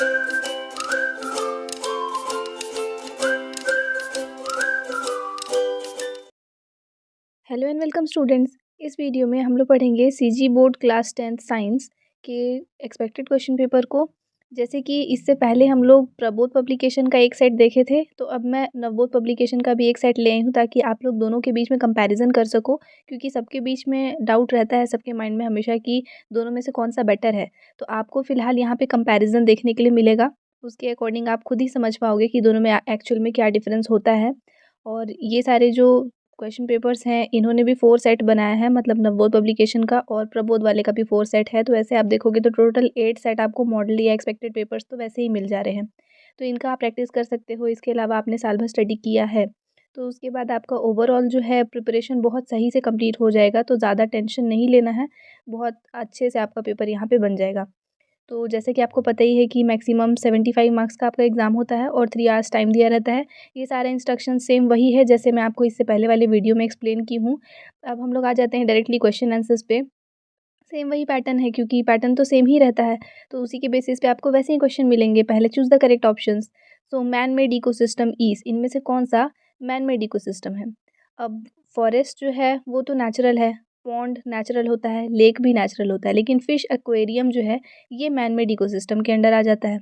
Hello and welcome students. इस video में हम लोग पढ़ेंगे CG board class 10th science के एक्सपेक्टेड क्वेश्चन पेपर को। जैसे कि इससे पहले हम लोग प्रबोध पब्लिकेशन का एक सेट देखे थे, तो अब मैं नवबोध पब्लिकेशन का भी एक सेट ले आई हूँ ताकि आप लोग दोनों के बीच में कंपैरिजन कर सको, क्योंकि सबके बीच में डाउट रहता है सबके माइंड में हमेशा कि दोनों में से कौन सा बेटर है। तो आपको फ़िलहाल यहाँ पे कंपैरिजन देखने के लिए मिलेगा। उसके अकॉर्डिंग आप खुद ही समझ पाओगे कि दोनों में एक्चुअल में क्या डिफरेंस होता है। और ये सारे जो क्वेश्चन पेपर्स हैं इन्होंने भी 4 सेट बनाया है, मतलब नवबोध पब्लिकेशन का, और प्रबोध वाले का भी 4 सेट है। तो ऐसे आप देखोगे तो टोटल 8 सेट आपको मॉडल या एक्सपेक्टेड पेपर्स तो वैसे ही मिल जा रहे हैं। तो इनका आप प्रैक्टिस कर सकते हो। इसके अलावा आपने साल भर स्टडी किया है तो उसके बाद आपका ओवरऑल जो है प्रिपरेशन बहुत सही से कंप्लीट हो जाएगा। तो ज़्यादा टेंशन नहीं लेना है, बहुत अच्छे से आपका पेपर यहाँ पे बन जाएगा। तो जैसे कि आपको पता ही है कि मैक्सिमम 75 मार्क्स का आपका एग्ज़ाम होता है और 3 आवर्स टाइम दिया रहता है। ये सारा इंस्ट्रक्शन सेम वही है जैसे मैं आपको इससे पहले वाले वीडियो में एक्सप्लेन की हूँ। अब हम लोग आ जाते हैं डायरेक्टली क्वेश्चन आंसर्स पे। सेम वही पैटर्न है क्योंकि पैटर्न तो सेम ही रहता है, तो उसी के बेसिस पे आपको वैसे ही क्वेश्चन मिलेंगे। पहले choose the correct options. So man made ecosystem is, इनमें से कौन-सा मैन मेड इकोसिस्टम है? अब फॉरेस्ट जो है वो तो नेचुरल है, पॉन्ड नेचुरल होता है, लेक भी नेचुरल होता है, लेकिन फिश एक्वेरियम जो है ये मैन मेड इकोसिस्टम के अंडर आ जाता है।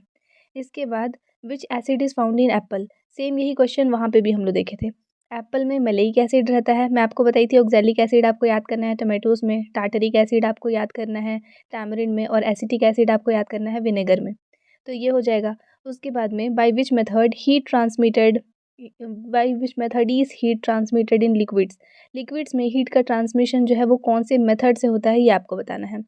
इसके बाद विच acid is found in Apple, same यही क्वेश्चन वहाँ पे भी हम लोग देखे थे। एप्पल में मैलेइक एसिड रहता है, मैं आपको बताई थी। ऑक्जेलिक एसिड आपको याद करना है टोमेटोज़ में, टार्टरिक एसिड आपको याद करना है टैमरिन में, और एसिटिक एसिड आपको याद करना है विनेगर में। तो ये हो जाएगा। उसके बाद में by which method is heat transmitted in liquids, liquids में हीट का ट्रांसमिशन जो है वो कौन से मेथड से होता है ये आपको बताना है।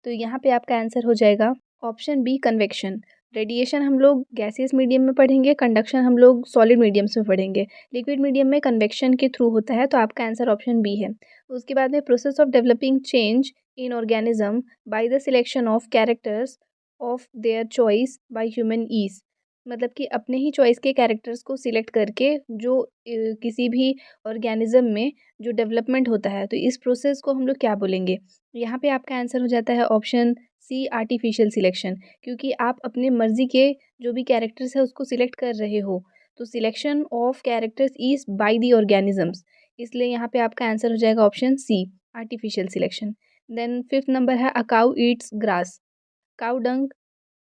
तो यहाँ पे आपका आंसर हो जाएगा ऑप्शन बी, कन्वेक्शन। रेडिएशन हम लोग गैसियस मीडियम में पढ़ेंगे, कंडक्शन हम लोग सॉलिड मीडियम्स में पढ़ेंगे। लिक्विड मीडियम में कन्वेक्शन के थ्रू होता है, तो आपका आंसर ऑप्शन बी है। उसके बाद में process of developing change in organism by the selection of characters of their choice by human ease, मतलब कि अपने ही चॉइस के कैरेक्टर्स को सिलेक्ट करके जो किसी भी ऑर्गेनिज्म में जो डेवलपमेंट होता है, तो इस प्रोसेस को हम लोग क्या बोलेंगे? यहाँ पे आपका आंसर हो जाता है ऑप्शन सी, आर्टिफिशियल सिलेक्शन। क्योंकि आप अपने मर्जी के जो भी कैरेक्टर्स है उसको सिलेक्ट कर रहे हो, तो selection of characters is by the organisms, इसलिए यहाँ पे आपका आंसर हो जाएगा option C, artificial selection. Then fifth number है a cow eats grass, cow dung,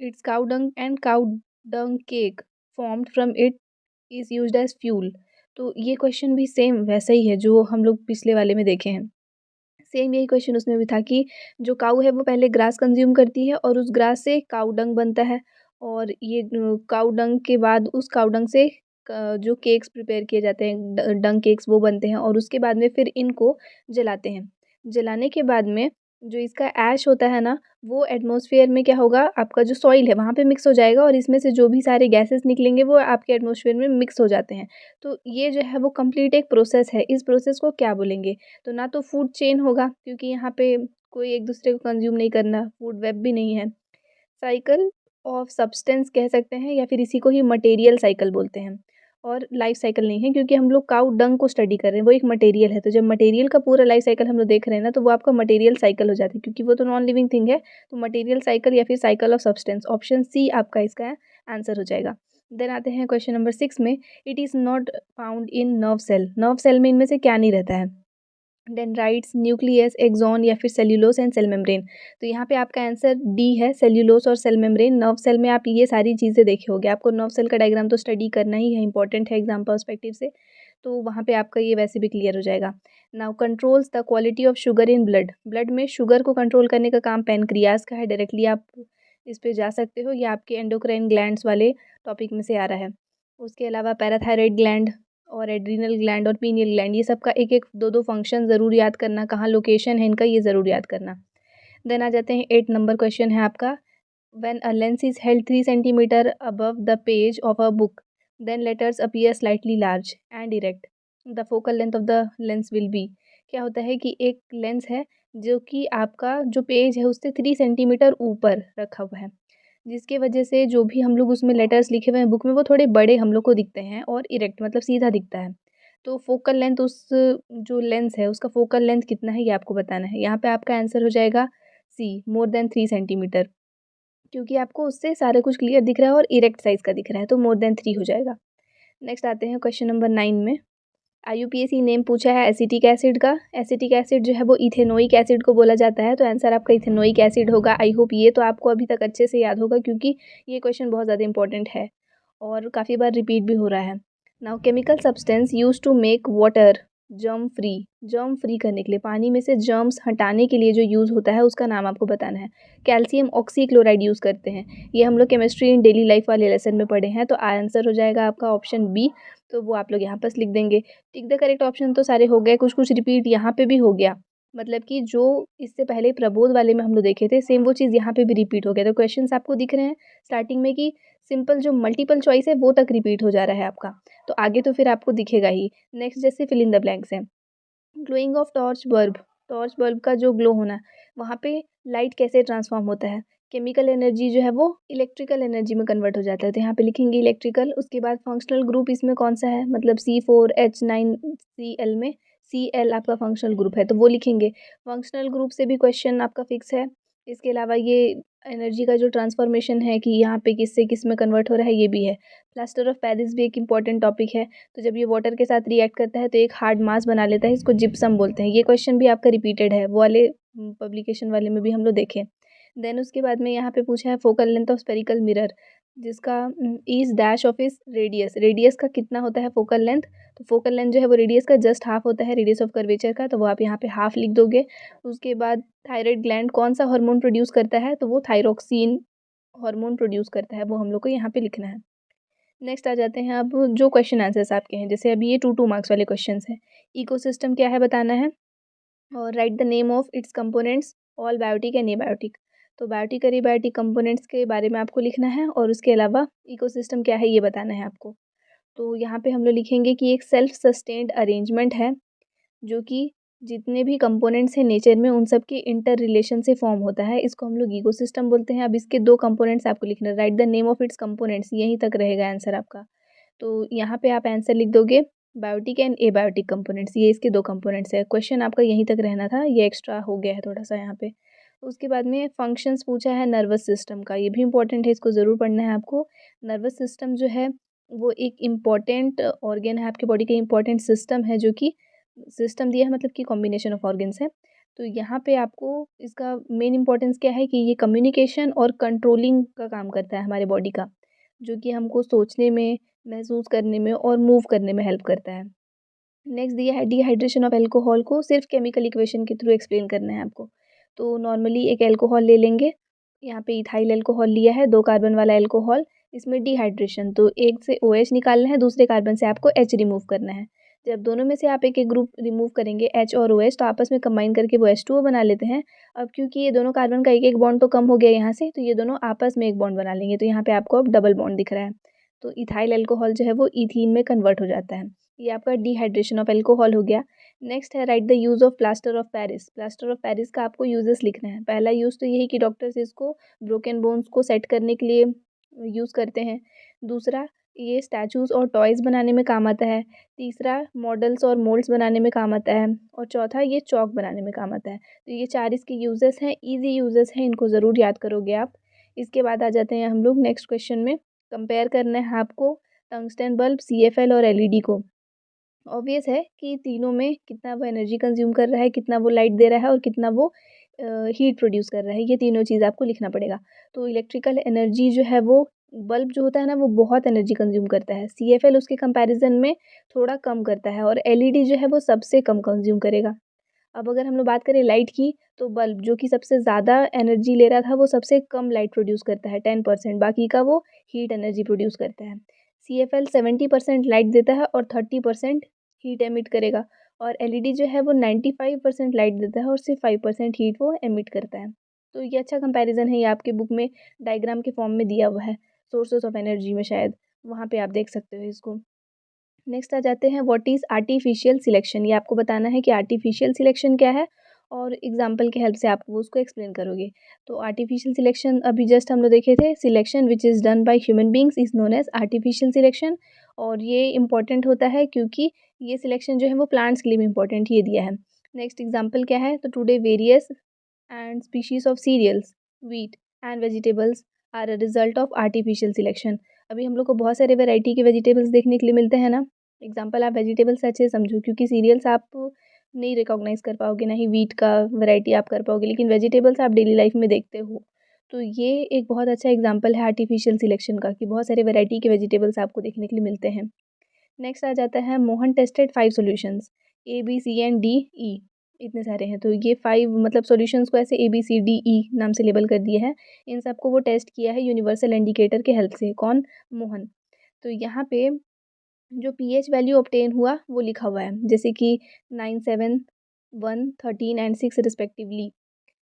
it's cow dung and cow dung cake formed from it is used as fuel. तो ये question भी सेम वैसा ही है जो हम लोग पिछले वाले में देखे हैं। सेम यही क्वेश्चन उसमें भी था कि जो काऊ है वो पहले ग्रास कंज्यूम करती है और उस ग्रास से काऊ डंग बनता है, और ये काऊ डंग के बाद उस काऊ डंग से जो केक्स प्रिपेयर किए जाते हैं, डंग केक्स, वो बनते हैं, और उसके बाद में फिर इनको जलाते हैं। जलाने के बाद में जो इसका ऐश होता है ना, वो एटमॉस्फेयर में क्या होगा, आपका जो सॉइल है वहाँ पे मिक्स हो जाएगा, और इसमें से जो भी सारे गैसेस निकलेंगे वो आपके एटमॉस्फेयर में मिक्स हो जाते हैं। तो ये जो है वो कंप्लीट एक प्रोसेस है। इस प्रोसेस को क्या बोलेंगे? तो ना तो फूड चेन होगा क्योंकि यहाँ पे कोई एक दूसरे को कंज्यूम नहीं करना, फूड वेब भी नहीं है। साइकिल ऑफ सब्सटेंस कह सकते हैं, या फिर इसी को ही मटेरियल साइकिल बोलते हैं। और लाइफ साइकिल नहीं है क्योंकि हम लोग काउ डंग को स्टडी कर रहे हैं, वो एक मटेरियल है। तो जब मटेरियल का पूरा लाइफ साइकिल हम लोग देख रहे हैं ना, तो वो आपका मटेरियल साइकिल हो जाती है क्योंकि वो तो नॉन लिविंग थिंग है। तो मटेरियल साइकिल या फिर cycle of substance, option C आपका इसका आंसर हो जाएगा। देन आते हैं क्वेश्चन नंबर 6 में, it is not found in nerve cell, nerve cell में इनमें से क्या नहीं रहता है? डेंड्राइट्स, न्यूक्लियस, एक्सॉन, या फिर सेल्यूलोस एंड सेल मेम्ब्रेन। तो यहाँ पे आपका आंसर डी है, सेल्यूलोस और सेल मेम्ब्रेन। नर्व सेल में आप ये सारी चीज़ें देखे होंगे, आपको नर्व सेल का डायग्राम तो स्टडी करना ही है, इंपॉर्टेंट है एग्जाम पर्सपेक्टिव से। तो वहाँ पे आपका ये वैसे भी क्लियर हो जाएगा। Now controls the quality of sugar in blood, blood में शुगर को कंट्रोल करने का काम पैनक्रियाज का है। डायरेक्टली आप इस पे जा सकते हो, ये आपके एंडोक्राइन ग्लैंड्स वाले टॉपिक में से आ रहा है। उसके अलावा पैराथायरॉइड ग्लैंड और एड्रीनल ग्लैंड और पीनियल ग्लैंड, ये सब का एक एक दो दो फंक्शन ज़रूर याद करना, कहाँ लोकेशन है इनका ये ज़रूर याद करना। देन आ जाते हैं 8 नंबर क्वेश्चन है आपका, when a lens is held 3 centimetre above the page of a book then letters appear slightly large and erect, the focal length of the lens will be. क्या होता है कि एक लेंस है जो कि आपका जो पेज है उससे 3 सेंटीमीटर ऊपर रखा हुआ है, जिसकी वजह से जो भी हम लोग उसमें लेटर्स लिखे हुए हैं बुक में वो थोड़े बड़े हम लोग को दिखते हैं, और इरेक्ट मतलब सीधा दिखता है। तो फोकल लेंथ उस जो लेंस है उसका फोकल लेंथ कितना है ये आपको बताना है। यहाँ पे आपका आंसर हो जाएगा सी, मोर देन 3 सेंटीमीटर। क्योंकि आपको उससे सारा कुछ क्लियर दिख रहा है और इरेक्ट साइज़ का दिख रहा है, तो मोर देन 3 हो जाएगा। नेक्स्ट आते हैं क्वेश्चन नंबर 9 में। IUPAC नेम पूछा है एसिटिक एसिड का। एसिटिक एसिड जो है वो इथेनोइक एसिड को बोला जाता है, तो आंसर आपका इथेनोइक एसिड होगा। आई होप ये तो आपको अभी तक अच्छे से याद होगा, क्योंकि ये क्वेश्चन बहुत ज़्यादा इंपॉर्टेंट है और काफ़ी बार रिपीट भी हो रहा है। Now chemical substance use to make water germ free करने के लिए, पानी में से जर्म्स हटाने के लिए जो यूज़ होता है उसका नाम आपको बताना है। कैल्शियम ऑक्सीक्लोराइड यूज़ करते हैं, ये हम लोग केमिस्ट्री इन डेली लाइफ वाले लेसन में पढ़े हैं, तो आंसर हो जाएगा आपका ऑप्शन बी। तो वो आप लोग यहाँ पर लिख देंगे। टिक द करेक्ट ऑप्शन तो सारे हो गए, कुछ कुछ रिपीट यहाँ पे भी हो गया, मतलब कि जो इससे पहले प्रबोध वाले में हम लोग देखे थे सेम वो चीज़ यहाँ पे भी रिपीट हो गया। तो क्वेश्चंस आपको दिख रहे हैं स्टार्टिंग में कि सिंपल जो मल्टीपल चॉइस है वो तक रिपीट हो जा रहा है आपका, तो आगे तो फिर आपको दिखेगा ही। नेक्स्ट जैसे फिल इन द ब्लैंक्स है। ग्लोइंग ऑफ टॉर्च बल्ब का जो ग्लो होना है, वहाँ पे लाइट कैसे ट्रांसफॉर्म होता है, केमिकल एनर्जी जो है वो इलेक्ट्रिकल एनर्जी में कन्वर्ट हो जाता है, तो यहाँ पे लिखेंगे इलेक्ट्रिकल। उसके बाद फंक्शनल ग्रुप इसमें कौन सा है, मतलब C4H9Cl में Cl आपका फंक्शनल ग्रुप है, तो वो लिखेंगे। फंक्शनल ग्रुप से भी क्वेश्चन आपका फिक्स है। इसके अलावा ये एनर्जी का जो ट्रांसफॉर्मेशन है कि यहाँ पे किससे किस में कन्वर्ट हो रहा है, ये भी है। प्लास्टर ऑफ पेरिस भी एक इंपॉर्टेंट टॉपिक है, तो जब ये वाटर के साथ रिएक्ट करता है तो एक हार्ड मास बना लेता है, इसको जिप्सम बोलते हैं। ये क्वेश्चन भी आपका रिपीटेड है, वो वाले पब्लिकेशन वाले में भी हम लोग देखें। देन उसके बाद में यहाँ पे पूछा है focal length of spherical mirror, जिसका is dash of is radius का कितना होता है फोकल लेंथ, तो फोकल लेंथ जो है वो रेडियस का जस्ट हाफ होता है, रेडियस ऑफ कर्वेचर का, तो वो आप यहाँ पे हाफ लिख दोगे। उसके बाद थायराइड ग्लैंड कौन सा हार्मोन प्रोड्यूस करता है, तो वो थायरोक्सिन हार्मोन प्रोड्यूस करता है, वो हम लोग को यहाँ पे लिखना है। नेक्स्ट आ जाते हैं अब जो क्वेश्चन आंसर्स आपके हैं, जैसे अभी ये 2 मार्क्स वाले क्वेश्चंस हैं। इकोसिस्टम क्या है बताना है, और write the name of its components, all biotic and abiotic. तो बायोटिक और एबायोटिक कंपोनेंट्स के बारे में आपको लिखना है, और उसके अलावा इकोसिस्टम क्या है ये बताना है आपको। तो यहाँ पे हम लोग लिखेंगे कि एक सेल्फ सस्टेन्ड अरेंजमेंट है, जो कि जितने भी कंपोनेंट्स हैं नेचर में उन सब के इंटर रिलेशन से फॉर्म होता है, इसको हम लोग इकोसिस्टम बोलते हैं। अब इसके 2 कंपोनेंट्स आपको लिखना है, write the name of its components, यहीं तक रहेगा आंसर आपका। तो यहाँ पे आप आंसर लिख दोगे बायोटिक एंड एबायोटिक कंपोनेंट्स, ये इसके 2 कंपोनेंट्स है। क्वेश्चन आपका यहीं तक रहना था, ये एक्स्ट्रा हो गया है थोड़ा सा यहाँ पे। उसके बाद में फंक्शंस पूछा है नर्वस सिस्टम का, ये भी इंपॉर्टेंट है, इसको ज़रूर पढ़ना है आपको। नर्वस सिस्टम जो है वो एक इम्पॉर्टेंट ऑर्गन है आपके बॉडी का, इम्पॉर्टेंट सिस्टम है, जो कि सिस्टम दिया है मतलब कि कॉम्बिनेशन ऑफ ऑर्गन्स है। तो यहाँ पे आपको इसका मेन इंपॉर्टेंस क्या है कि ये कम्युनिकेशन और कंट्रोलिंग का काम करता है हमारे बॉडी का, जो कि हमको सोचने में, महसूस करने में और मूव करने में हेल्प करता है। नेक्स्ट दिया है डिहाइड्रेशन ऑफ एल्कोहल को सिर्फ केमिकल इक्वेशन के थ्रू एक्सप्लेन करना है आपको। तो नॉर्मली एक एल्कोहल ले लेंगे, यहाँ पे इथाइल एल्कोहल लिया है, 2 कार्बन वाला एल्कोहल, इसमें डिहाइड्रेशन, तो एक से OH निकालना है, दूसरे कार्बन से आपको H रिमूव करना है। जब दोनों में से आप एक एक ग्रुप रिमूव करेंगे H और OH, तो आपस में कंबाइन करके वो H2O बना लेते हैं। अब क्योंकि ये दोनों कार्बन का एक एक बॉन्ड तो कम हो गया यहाँ से, तो ये दोनों आपस में एक बॉन्ड बना लेंगे, तो यहाँ पे आपको अब डबल बॉन्ड दिख रहा है। तो इथाइल एल्कोहल जो है वो ईथीन में कन्वर्ट हो जाता है। ये आपका डिहाइड्रेशन ऑफ एल्कोहल हो गया। नेक्स्ट है write the use of plaster of Paris. Plaster of Paris का आपको यूजेस लिखना है। पहला यूज़ तो यही कि डॉक्टर्स इसको ब्रोकन बोन्स को सेट करने के लिए यूज़ करते हैं। दूसरा, ये स्टैचूज़ और टॉयज़ बनाने में काम आता है। तीसरा, मॉडल्स और मोल्ड्स बनाने में काम आता है। और चौथा, ये चॉक बनाने में काम आता है। तो ये 4 इसके यूजेस हैं, ईजी यूजेस हैं, इनको ज़रूर याद करोगे आप। इसके बाद आ जाते हैं हम लोग नेक्स्ट क्वेश्चन में। कंपेयर करना है आपको टंगस्टन बल्ब, CFL और LED को। ऑब्वियस है कि तीनों में कितना वो एनर्जी कंज्यूम कर रहा है, कितना वो लाइट दे रहा है और कितना वो हीट प्रोड्यूस कर रहा है, ये तीनों चीज़ आपको लिखना पड़ेगा। तो इलेक्ट्रिकल एनर्जी जो है वो बल्ब जो होता है ना वो बहुत एनर्जी कंज्यूम करता है, CFL उसके कंपैरिजन में थोड़ा कम करता है, और LED जो है वो सबसे कम कंज्यूम करेगा। अब अगर हम लोग बात करें लाइट की, तो बल्ब जो कि सबसे ज़्यादा एनर्जी ले रहा था वो सबसे कम लाइट प्रोड्यूस करता है 10%, बाकी का वो हीट एनर्जी प्रोड्यूस करता है। CFL 70% लाइट देता है और 30% हीट एमिट करेगा, और LED जो है वो 95% लाइट देता है और सिर्फ 5% हीट वो एमिट करता है। तो ये अच्छा कंपैरिजन है, ये आपके बुक में डायग्राम के फॉर्म में दिया हुआ है, सोर्सेस ऑफ एनर्जी में शायद, वहाँ पे आप देख सकते हो इसको। नेक्स्ट आ जाते हैं व्हाट इज़ आर्टिफिशियल सिलेक्शन। ये आपको बताना है कि आर्टिफिशियल सिलेक्शन क्या है, और एग्जाम्पल के हेल्प से आप वो उसको एक्सप्लेन करोगे। तो आर्टिफिशियल सिलेक्शन अभी जस्ट हम लोग देखे थे, selection which is done by human beings is known as artificial selection. और ये इंपॉर्टेंट होता है क्योंकि ये सिलेक्शन जो है वो प्लांट्स के लिए भी इंपॉर्टेंट, ये दिया है। नेक्स्ट एग्जाम्पल क्या है, तो today various and species of cereals, wheat and vegetables are a result of artificial selection. अभी हम लोग को बहुत सारे वैरायटी के वेजिटेबल्स देखने के लिए मिलते हैं ना। एग्जाम्पल आप वेजिटेबल्स अच्छे से समझो, क्योंकि सीरियल्स आप नहीं रिकॉग्नाइज कर पाओगे, ना ही वीट का वैरायटी आप कर पाओगे, लेकिन वेजिटेबल्स आप डेली लाइफ में देखते हो। तो ये एक बहुत अच्छा एग्जाम्पल है आर्टिफिशियल सिलेक्शन का, कि बहुत सारे वैरायटी के वेजिटेबल्स आपको देखने के लिए मिलते हैं। नेक्स्ट आ जाता है Mohan tested 5 solutions, ABCD E, इतने सारे हैं। तो ये 5 मतलब सॉल्यूशंस को ऐसे ABCDE नाम से लेबल कर दिए हैं। इन सबको वो टेस्ट किया है यूनिवर्सल इंडिकेटर के हेल्प से। कौन? मोहन। तो यहाँ पे जो पीएच वैल्यू ऑब्टेन हुआ वो लिखा हुआ है, जैसे कि 9, 7, 1, 13 एंड 6 रिस्पेक्टिवली।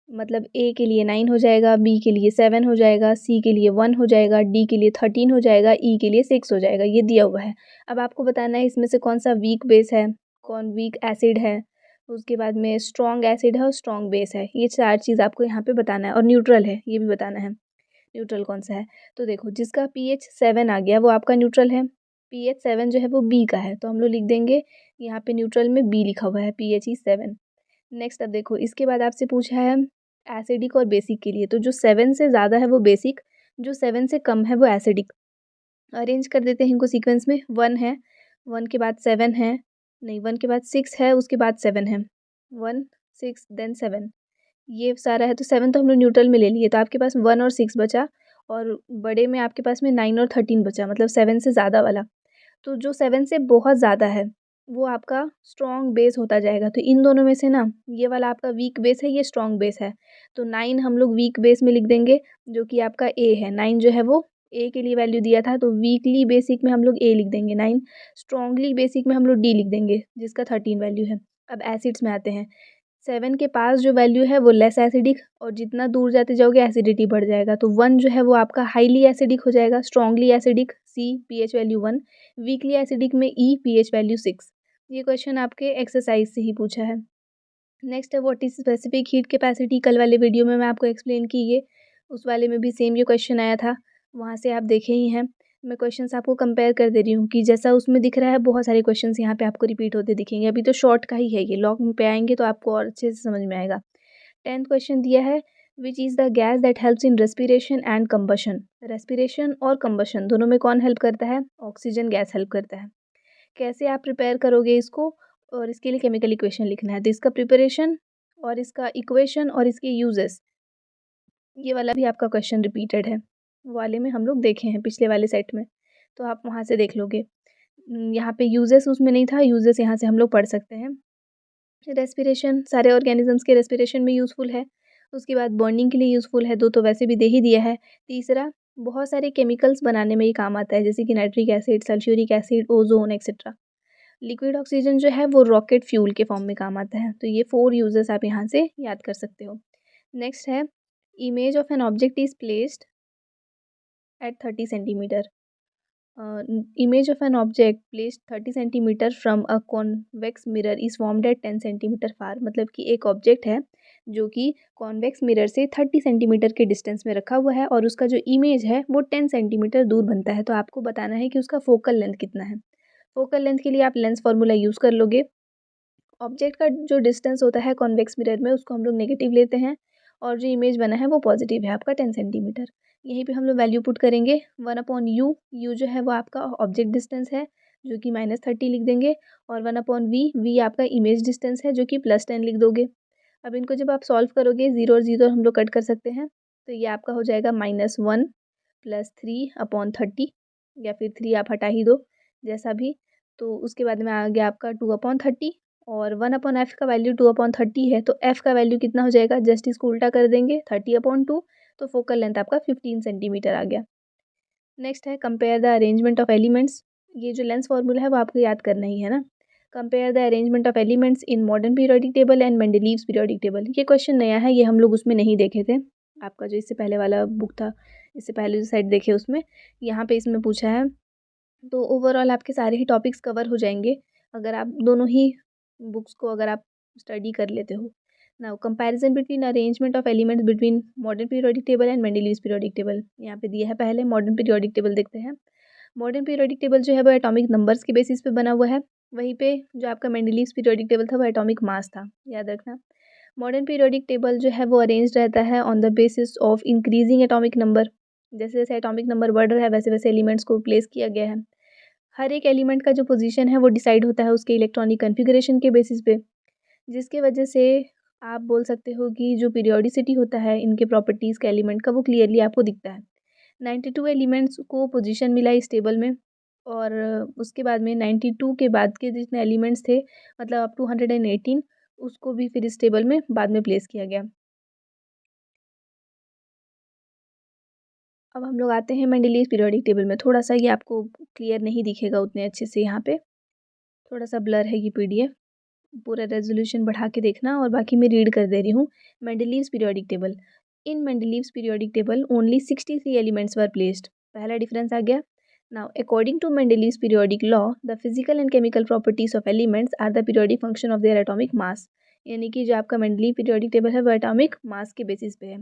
मतलब ए के लिए 9 हो जाएगा, बी के लिए 7 हो जाएगा, सी के लिए 1 हो जाएगा, डी के लिए 13 हो जाएगा, ई के लिए 6 हो जाएगा। ये दिया हुआ है। अब आपको बताना है इसमें से कौन सा वीक बेस है, कौन वीक एसिड है, उसके बाद में स्ट्रॉन्ग एसिड है और स्ट्रॉन्ग बेस है। ये 4 चीज़ आपको यहाँ पे बताना है। और न्यूट्रल है, ये भी बताना है न्यूट्रल कौन सा है। तो देखो, जिसका पीएच 7 आ गया वो आपका न्यूट्रल है। पीएच 7 जो है वो बी का है, तो हम लोग लिख देंगे यहाँ पे न्यूट्रल में बी लिखा हुआ है, PHE 7। नेक्स्ट अब देखो, इसके बाद आपसे पूछा है एसिडिक और बेसिक के लिए। तो जो 7 से ज़्यादा है वो बेसिक, जो 7 से कम है वो एसिडिक। अरेंज कर देते हैं इनको सीक्वेंस में। 1 है, 1 के बाद 7 है, नहीं 1 के बाद 6 है, उसके बाद 7 है। 1, 6 देन 7, ये सारा है। तो 7 तो हम लोग न्यूट्रल में ले लिए, तो आपके पास 1 और 6 बचा, और बड़े में आपके पास में 9 और 13 बचा, मतलब 7 से ज़्यादा वाला। तो जो 7 से बहुत ज़्यादा है वो आपका स्ट्रॉन्ग बेस होता जाएगा। तो इन दोनों में से ना, ये वाला आपका वीक बेस है, ये स्ट्रॉन्ग बेस है। तो 9 हम लोग वीक बेस में लिख देंगे, जो कि आपका ए है। 9 जो है वो ए के लिए वैल्यू दिया था, तो वीकली बेसिक में हम लोग ए लिख देंगे 9, स्ट्रॉन्गली बेसिक में हम लोग डी लिख देंगे, जिसका 13 वैल्यू है। अब एसिड्स में आते हैं। 7 के पास जो वैल्यू है वो लेस एसिडिक, और जितना दूर जाते जाओगे एसिडिटी बढ़ जाएगा। तो 1 जो है वो आपका हाईली एसिडिक हो जाएगा, strongly acidic C, pH value 1, weakly acidic में E, pH वैल्यू 6। ये क्वेश्चन आपके एक्सरसाइज से ही पूछा है। नेक्स्ट है what is specific heat capacity. कल वाले वीडियो में मैं आपको एक्सप्लेन की, ये उस वाले में भी सेम ये क्वेश्चन आया था, वहाँ से आप देखे ही हैं। मैं क्वेश्चंस आपको कंपेयर कर दे रही हूँ कि जैसा उसमें दिख रहा है, बहुत सारे क्वेश्चंस यहाँ पे आपको रिपीट होते दिखेंगे। अभी तो शॉर्ट का ही है, ये लॉन्ग पे आएंगे तो आपको और अच्छे से समझ में आएगा। 10th क्वेश्चन दिया है, which is the gas that helps in respiration and combustion. Respiration और कंबशन दोनों में कौन हेल्प करता है? ऑक्सीजन गैस हेल्प करता है। कैसे आप प्रिपेयर करोगे इसको, और इसके लिए केमिकल इक्वेशन लिखना है। तो इसका प्रिपरेशन और इसका इक्वेशन और इसके यूजेस, ये वाला भी आपका क्वेश्चन रिपीटेड है, वो वाले में हम लोग देखे हैं पिछले वाले सेट में, तो आप वहाँ से देख लोगे। यहाँ पे यूजेस उसमें नहीं था, यूजेस यहाँ से हम लोग पढ़ सकते हैं। रेस्पिरेशन सारे ऑर्गेनिजम्स के रेस्पिरेशन में यूज़फुल है। उसके बाद बॉन्डिंग के लिए यूज़फुल है, दो तो वैसे भी दे ही दिया है। तीसरा, बहुत सारे केमिकल्स बनाने में ही काम आता है, जैसे कि nitric acid, sulphuric acid, ozone etcetera. Liquid oxygen जो है वो रॉकेट फ्यूल के फॉर्म में काम आता है। तो ये 4 यूजेस आप यहाँ से याद कर सकते हो। नेक्स्ट है, image of an object is placed at 30 centimetre. Image of an object placed 30 centimetre from a convex mirror is formed at 10 centimetre far. मतलब कि एक ऑब्जेक्ट है जो कि कॉन्वेक्स मिरर से 30 सेंटीमीटर के डिस्टेंस में रखा हुआ है, और उसका जो इमेज है वो 10 सेंटीमीटर दूर बनता है। तो आपको बताना है कि उसका फोकल लेंथ कितना है। फोकल लेंथ के लिए आप लेंस फार्मूला यूज़ कर लोगे। ऑब्जेक्ट का जो डिस्टेंस होता है कॉन्वेक्स मिरर में, उसको हम लोग नेगेटिव लेते हैं, और जो इमेज बना है वो पॉजिटिव है आपका 10 सेंटीमीटर। यहीं पे हम लोग वैल्यू पुट करेंगे। 1/u, यू जो है वो आपका ऑब्जेक्ट डिस्टेंस है, जो कि -30 लिख देंगे, और 1/v, वी आपका इमेज डिस्टेंस है, जो कि +10 लिख दोगे। अब इनको जब आप सॉल्व करोगे, 0 और 0 हम लोग कट कर सकते हैं, तो ये आपका हो जाएगा -1 + 3/30, या फिर 3 आप हटा ही दो, जैसा भी। तो उसके बाद में आ गया आपका 2/30, और 1/f का वैल्यू 2/30 है, तो f का वैल्यू कितना हो जाएगा, जस्ट इसको उल्टा कर देंगे 30/2, तो फोकल लेंथ आपका 15 सेंटीमीटर आ गया। नेक्स्ट है compare the arrangement of elements. ये जो लेंस फार्मूला है वो आपको याद करना ही है ना। Compare the arrangement of elements in modern periodic table and Mendeleev's periodic table. ये क्वेश्चन नया है, ये हम लोग उसमें नहीं देखे थे। आपका जो इससे पहले वाला बुक था, इससे पहले जो सेट देखे उसमें, यहाँ पे इसमें पूछा है। तो ओवरऑल आपके सारे ही टॉपिक्स कवर हो जाएंगे अगर आप दोनों ही बुक्स को अगर आप स्टडी कर लेते हो। Now comparison between arrangement of elements between modern periodic table and Mendeleev's periodic table, यहाँ पे दिया है। पहले मॉडर्न पीरियोडिक टेबल देखते हैं। मॉडर्न पीरियोडिक टेबल जो है वो एटॉमिक नंबर्स के बेसिस पे बना हुआ है। वहीं पे जो आपका मेंडलीव्स पीरियोडिक टेबल था वो एटॉमिक मास था, याद रखना। मॉडर्न पीरियोडिक टेबल जो है वो अरेंज रहता है on the basis of increasing atomic number. जैसे जैसे एटॉमिक नंबर बढ़ रहा है वैसे वैसे एलिमेंट्स को प्लेस किया गया है। हर एक एलिमेंट का जो पोजीशन है वो डिसाइड होता है उसके इलेक्ट्रॉनिक कॉन्फ़िगरेशन के बेसिस पे, जिसकी वजह से आप बोल सकते हो कि जो पीरियोडिसिटी होता है इनके प्रॉपर्टीज़ का एलिमेंट का वो क्लियरली आपको दिखता है। 92 एलिमेंट्स को पोजीशन मिला इस टेबल में और उसके बाद में 92 के बाद के जितने एलिमेंट्स थे मतलब अप टू 118 उसको भी फिर इस टेबल में बाद में प्लेस किया गया। अब हम लोग आते हैं मेंडलीव पीरियोडिक टेबल में। थोड़ा-सा ये आपको क्लियर नहीं दिखेगा उतने अच्छे से यहाँ पे, थोड़ा-सा ब्लर है ये पीडीएफ। पूरा रेज़ोल्यूशन बढ़ा के देखना और बाकी मैं रीड कर दे रही हूँ। Mendeleev's periodic table. In Mendeleev's periodic table only 63 elements were placed. पहला डिफरेंस आ गया। Now according to Mendeleev's periodic law, the physical and chemical properties of elements are the periodic function of their atomic mass. यानी कि जो आपका Mendeleev periodic table है वो atomic mass के बेसिस पे है।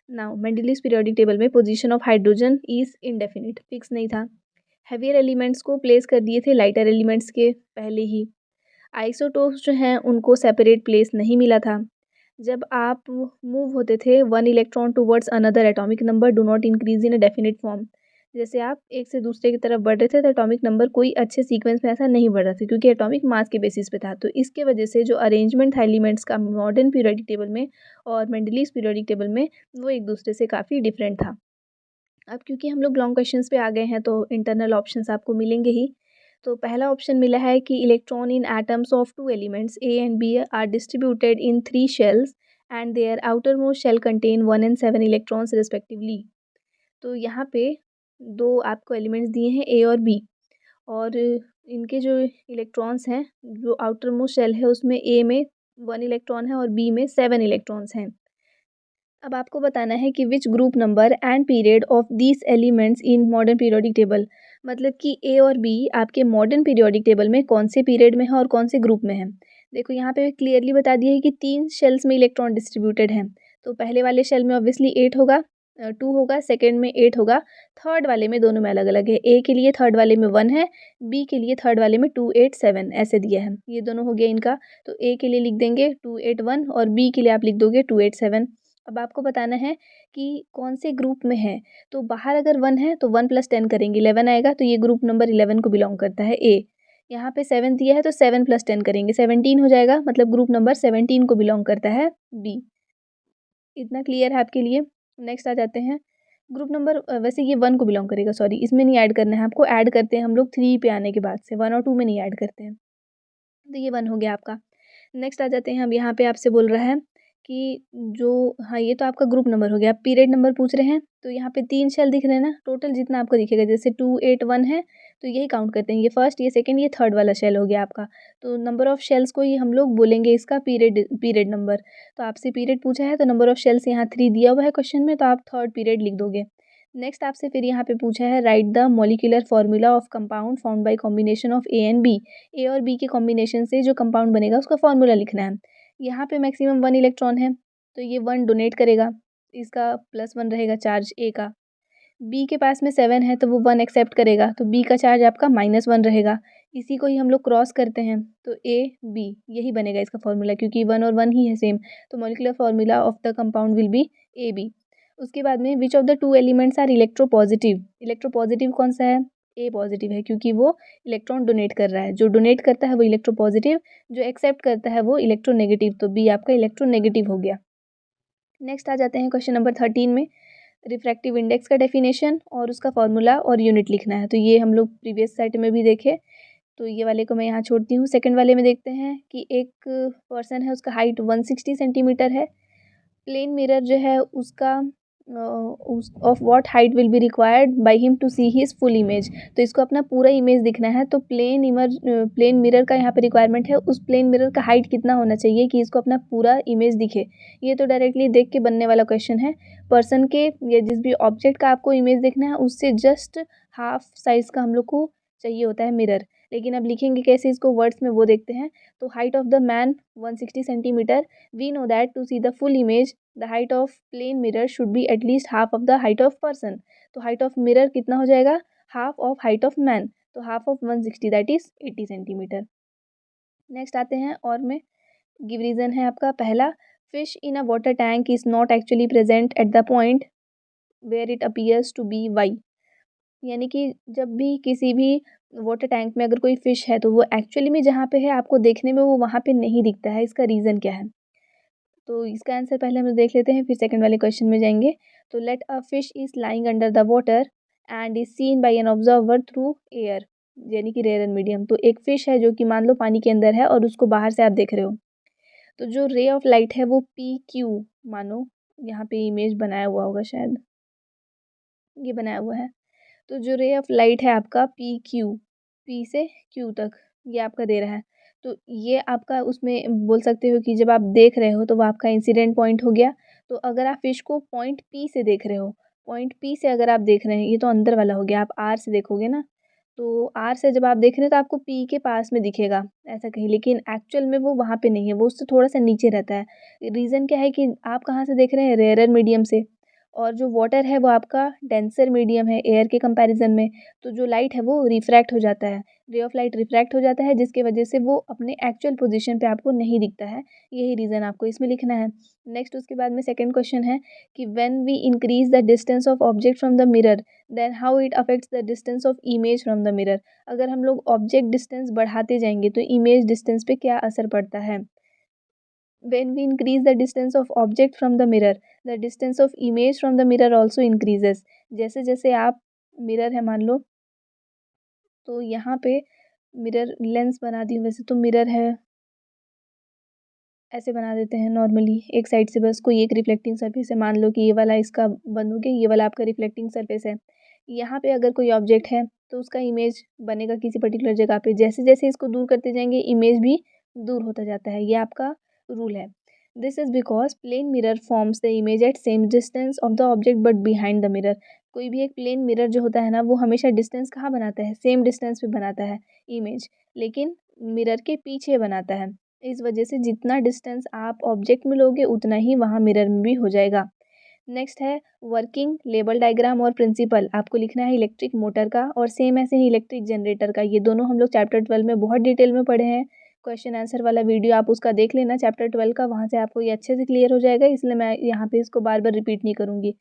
नाउ मेंडलीव्स पीरियोडिक टेबल में position of hydrogen is indefinite, fix नहीं था। हेवियर एलिमेंट्स को प्लेस कर दिए थे लाइटर एलिमेंट्स के पहले ही। आइसोटोप्स जो हैं उनको सेपरेट प्लेस नहीं मिला था। जब आप मूव होते थे one electron towards another atomic number do not increase in a definite form. जैसे आप एक से दूसरे की तरफ बढ़ रहे थे तो एटॉमिक नंबर कोई अच्छे सीक्वेंस में ऐसा नहीं बढ़ रहा था क्योंकि एटॉमिक मास के बेसिस पे था। तो इसके वजह से जो अरेंजमेंट था एलिमेंट्स का मॉडर्न पीरियोडिक टेबल में और मेंडलीव्स पीरियोडिक टेबल में वो एक दूसरे से काफ़ी डिफरेंट था। अब क्योंकि हम लोग लॉन्ग क्वेश्चंस पे आ गए हैं तो इंटरनल ऑप्शंस आपको मिलेंगे ही। तो पहला ऑप्शन मिला है कि electron in atoms of two elements A and B are distributed in 3 shells and their outermost shell contain 1 and 7 electrons respectively. तो यहाँ पे दो आपको एलिमेंट्स दिए हैं ए और बी और इनके जो इलेक्ट्रॉन्स हैं जो आउटर मोस्ट शेल है उसमें ए में 1 इलेक्ट्रॉन है और बी में 7 इलेक्ट्रॉन्स हैं। अब आपको बताना है कि which group number and period of these elements in modern periodic table. मतलब कि ए और बी आपके मॉडर्न पीरियोडिक टेबल में कौन से पीरियड में है और कौन से ग्रुप में है। देखो यहाँ पे क्लियरली बता दिया है कि 3 शेल्स में इलेक्ट्रॉन डिस्ट्रीब्यूटेड हैं। तो पहले वाले शेल में ऑब्वियसली 8 होगा, 2 होगा, सेकेंड में 8 होगा, थर्ड वाले में दोनों में अलग अलग है। ए के लिए थर्ड वाले में 1 है, बी के लिए थर्ड वाले में 2 8 7 ऐसे दिया है। ये दोनों हो गया इनका। तो ए के लिए लिख देंगे 2 8 1 और बी के लिए आप लिख दोगे 2 8 7। अब आपको बताना है कि कौन से ग्रुप में है। तो बाहर अगर 1 है तो 1 + 10 करेंगे 11 आएगा तो ये ग्रुप नंबर 11 को बिलोंग करता है ए। यहाँ पे 7 दिया है तो 7 + 10 करेंगे 17 हो जाएगा मतलब ग्रुप नंबर 17 को बिलोंग करता है बी। इतना क्लियर है आपके लिए। नेक्स्ट आ जाते हैं ग्रुप नंबर वैसे ये 1 को बिलोंग करेगा, सॉरी इसमें नहीं ऐड करना है आपको, ऐड करते हैं हम लोग 3 पे आने के बाद से, 1 और 2 में नहीं ऐड करते हैं। तो ये 1 हो गया आपका। नेक्स्ट आ जाते हैं अब यहाँ पे आपसे बोल रहा है कि जो हाँ, ये तो आपका ग्रुप नंबर हो गया। आप पीरियड नंबर पूछ रहे हैं तो यहाँ पे 3 शेल दिख रहे हैं ना, टोटल जितना आपको दिखेगा जैसे 2 8 1 है तो यही काउंट करते हैं। ये फर्स्ट, ये सेकंड, ये थर्ड वाला शेल हो गया आपका। तो नंबर ऑफ शेल्स को ही हम लोग बोलेंगे इसका पीरियड पीरियड नंबर। तो आपसे पीरियड पूछा है तो नंबर ऑफ शेल्स यहाँ 3 दिया हुआ है क्वेश्चन में तो आप थर्ड पीरियड लिख दोगे। नेक्स्ट आपसे फिर यहाँ पे पूछा है write the molecular formula of compound found by combination of A and B. A और बी के कॉम्बिनेशन से जो कंपाउंड बनेगा उसका फॉर्मूला लिखना है। यहाँ पे मैक्सिमम 1 इलेक्ट्रॉन है तो ये 1 डोनेट करेगा, इसका +1 रहेगा चार्ज ए का। बी के पास में 7 है तो वो 1 एक्सेप्ट करेगा तो बी का चार्ज आपका -1 रहेगा। इसी को ही हम लोग क्रॉस करते हैं तो ए बी यही बनेगा इसका फॉर्मूला क्योंकि 1 और 1 ही है सेम। तो molecular formula of the compound will be A B. उसके बाद में which of the 2 elements are electropositive. Electropositive कौन सा है, ए पॉजिटिव है क्योंकि वो इलेक्ट्रॉन डोनेट कर रहा है। जो डोनेट करता है वो इलेक्ट्रोपॉजिटिव, जो एक्सेप्ट करता है वो इलेक्ट्रोनेगेटिव। तो बी आपका इलेक्ट्रोनेगेटिव हो गया। नेक्स्ट आ जाते हैं क्वेश्चन नंबर 13 में। रिफ्रैक्टिव इंडेक्स का डेफिनेशन और उसका फॉर्मूला और यूनिट लिखना है। तो ये हम लोग प्रीवियस सेट में भी देखे तो ये वाले को मैं यहाँ छोड़ती हूँ। सेकंड वाले में देखते हैं कि एक पर्सन है उसका हाइट 160 सेंटीमीटर है। प्लेन मिरर जो है उसका उस of what height will be required by him to see his full image. तो इसको अपना पूरा इमेज दिखना है तो प्लेन मिरर का यहाँ पे रिक्वायरमेंट है। उस प्लेन मिरर का हाइट कितना होना चाहिए कि इसको अपना पूरा इमेज दिखे। ये तो डायरेक्टली देख के बनने वाला क्वेश्चन है। पर्सन के या जिस भी ऑब्जेक्ट का आपको इमेज देखना है उससे जस्ट हाफ साइज का हम लोग को चाहिए होता है मिरर। लेकिन अब लिखेंगे कैसे इसको वर्ड्स में वो देखते हैं। तो height of the man 160 centimetre. We know that to see the full image the height of plane mirror should be at least half of the height of person. तो हाइट ऑफ मिरर कितना हो जाएगा, half of height of man. तो half of 160 that is 80 centimetre. Next आते हैं और में give reason है आपका पहला, fish in a water tank is not actually present at the point where it appears to be Y, यानी कि जब भी किसी भी वाटर टैंक में अगर कोई फ़िश है तो वो एक्चुअली में जहाँ पे है आपको देखने में वो वहाँ पे नहीं दिखता है, इसका रीज़न क्या है? तो इसका आंसर पहले हम लोग देख लेते हैं, फिर सेकंड वाले क्वेश्चन में जाएँगे। तो let a fish is lying under the water and is seen by an observer through air, यानी कि रेयर एंड मीडियम। तो एक फ़िश है जो कि मान लो पानी के अंदर है और उसको बाहर से आप देख रहे हो। तो जो रे ऑफ लाइट है वो PQ मानो, यहाँ पे इमेज बनाया हुआ होगा शायद, ये बनाया हुआ है। तो जो रे ऑफ लाइट है आपका PQ, P से Q तक, ये आपका दे रहा है। तो ये आपका उसमें बोल सकते हो कि जब आप देख रहे हो तो वो आपका इंसिडेंट पॉइंट हो गया। तो अगर आप फ़िश को पॉइंट P से देख रहे हो, पॉइंट P से अगर आप देख रहे हैं, ये तो अंदर वाला हो गया, आप R से देखोगे ना, तो R से जब आप देख रहे हैं तो आपको P के पास में दिखेगा, ऐसा कहीं, लेकिन एक्चुअल में वो वहाँ पे नहीं है, वो उससे थोड़ा-सा नीचे रहता है। रीज़न क्या है कि आप कहाँ से देख रहे हैं? रेयरर मीडियम से, और जो वाटर है वो आपका डेंसर मीडियम है एयर के कंपैरिज़न में, तो जो लाइट है वो रिफ्रैक्ट हो जाता है, रे ऑफ लाइट रिफ्रैक्ट हो जाता है, जिसकी वजह से वो अपने एक्चुअल पोज़ीशन पे आपको नहीं दिखता है। यही रीज़न आपको इसमें लिखना है। नेक्स्ट उसके बाद में सेकंड क्वेश्चन है कि when we increase the distance of object from the mirror, then how it affects the distance of image from the mirror. अगर हम लोग ऑब्जेक्ट डिस्टेंस बढ़ाते जाएँगे तो इमेज डिस्टेंस पे क्या असर पड़ता है? When we increase the distance of object from the mirror, the distance of image from the mirror also increases। जैसे जैसे आप मिरर है मान लो, तो यहाँ पे मिरर लेंस बना दी हूँ, वैसे तो मिरर है, ऐसे बना देते हैं नॉर्मली एक साइड से, बस कोई एक रिफ्लेक्टिंग सरफेस है, मान लो कि ये वाला इसका बंद हो गया, ये वाला आपका रिफ्लेक्टिंग सरफेस है। यहाँ पे अगर कोई ऑब्जेक्ट है तो उसका इमेज बनेगा किसी पर्टिकुलर जगह पे, जैसे जैसे इसको दूर करते जाएंगे इमेज भी दूर होता जाता है, ये आपका रूल है। This is because plane mirror forms the image at same distance of the object but behind the mirror. कोई भी एक प्लेन मिरर जो होता है ना, वो हमेशा डिस्टेंस कहाँ बनाता है? सेम डिस्टेंस पे बनाता है इमेज, लेकिन मिरर के पीछे बनाता है। इस वजह से जितना डिस्टेंस आप ऑब्जेक्ट में लोगे उतना ही वहाँ मिरर में भी हो जाएगा। नेक्स्ट है वर्किंग लेबल डायग्राम और प्रिंसिपल, आपको लिखना है इलेक्ट्रिक मोटर का और सेम ऐसे ही इलेक्ट्रिक जनरेटर का। ये दोनों हम लोग चैप्टर 12 में बहुत डिटेल में पढ़े हैं। क्वेश्चन आंसर वाला वीडियो आप उसका देख लेना चैप्टर 12 का, वहाँ से आपको ये अच्छे से क्लियर हो जाएगा, इसलिए मैं यहाँ पे इसको बार बार रिपीट नहीं करूँगी।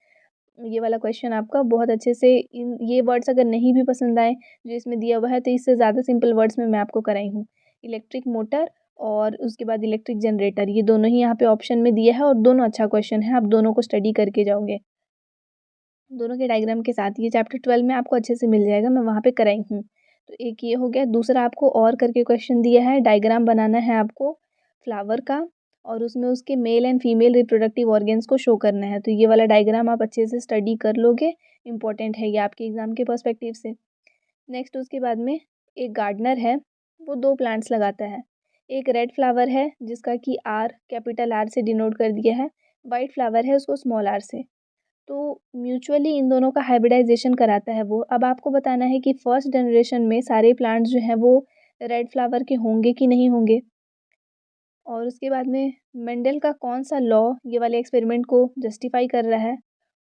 ये वाला क्वेश्चन आपका बहुत अच्छे से, इन ये वर्ड्स अगर नहीं भी पसंद आए जो इसमें दिया हुआ है तो इससे ज़्यादा सिंपल वर्ड्स में मैं आपको कराई हूँ। इलेक्ट्रिक मोटर और उसके बाद इलेक्ट्रिक जनरेटर, ये दोनों ही यहाँ पे ऑप्शन में दिया है और दोनों अच्छा क्वेश्चन है, आप दोनों को स्टडी करके जाओगे। दोनों के डायग्राम के साथ ये चैप्टर 12 में आपको अच्छे से मिल जाएगा, मैं वहाँ पे कराई हूँ। तो एक ये हो गया, दूसरा आपको और करके क्वेश्चन दिया है, डायग्राम बनाना है आपको फ्लावर का और उसमें उसके mail and female reproductive organs को शो करना है। तो ये वाला डायग्राम आप अच्छे से स्टडी कर लोगे, इंपॉर्टेंट है ये आपके एग्ज़ाम के पर्सपेक्टिव से। नेक्स्ट उसके बाद में एक गार्डनर है, वो 2 प्लांट्स लगाता है। एक रेड फ्लावर है जिसका कि आर कैपिटल आर से डिनोट कर दिया है, वाइट फ्लावर है उसको स्मॉल आर से। तो म्यूचुअली इन दोनों का हाइब्रिडाइजेशन कराता है वो। अब आपको बताना है कि फर्स्ट जनरेशन में सारे प्लांट्स जो हैं वो रेड फ्लावर के होंगे कि नहीं होंगे। और उसके बाद में मेंडल का कौन-सा लॉ ये वाले एक्सपेरिमेंट को जस्टिफाई कर रहा है,